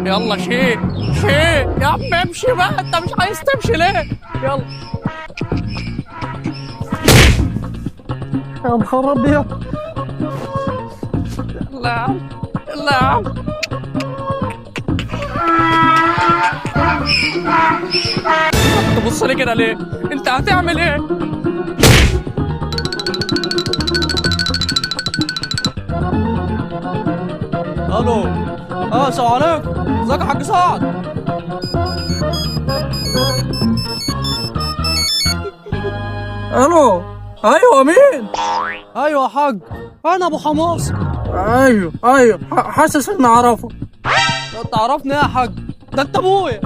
يلا شيء يا عم امشي بقى، انت مش عايز تمشي ليه؟ يلا يا نهار ابيض. يلا يا عم، يلا يا عم. تبص لي كده ليه؟ انت هتعمل ايه؟ الو. السلام عليكم. ازيك يا حاج سعد؟ الو. ايوه مين؟ ايوه يا حاج، انا ابو حماس. ايوه حاسس اني اعرفه. تعرفني ايه يا حاج؟ ده انت ابويا.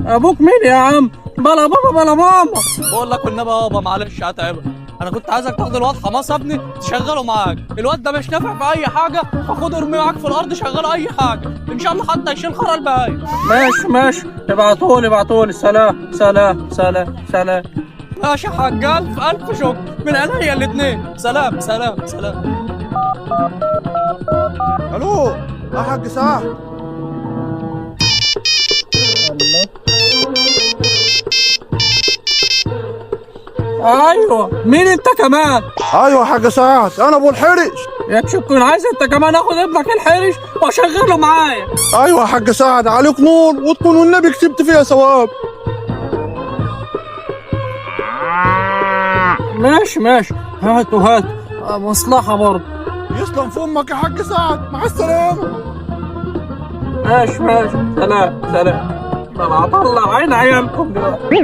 ابوك مين يا عم؟ بلا بابا بلا ماما. بقول لك والنبي يابا معلش هتعبك، انا كنت عايزك تاخد الواد حماس يا ابني تشغله معاك، الواد ده مش نافع في اي حاجه، فخده ارميه معاك في الارض شغله اي حاجه، ان شاء الله حتى يشيل خرا البهايم. ماشي ابعتولي. سلام. ماشي يا حاج، الف شكر من عينيا الاثنين. سلام. الو يا حاج سعد. ايوه مين انت كمان؟ ايوه يا حاج سعد، انا ابو الحرش. يا تكون عايز انت كمان اخد ابنك الحرش واشغله معايا. ايوه يا حاج سعد، عليك نور وتكون والنبي كسبت فيها ثواب. ماشي هات مصلحة برضه. يسلم في امك يا حاج سعد، مع السلامه. ماشي سلام. ده انا هطلع عين عيالكم دلوقتي.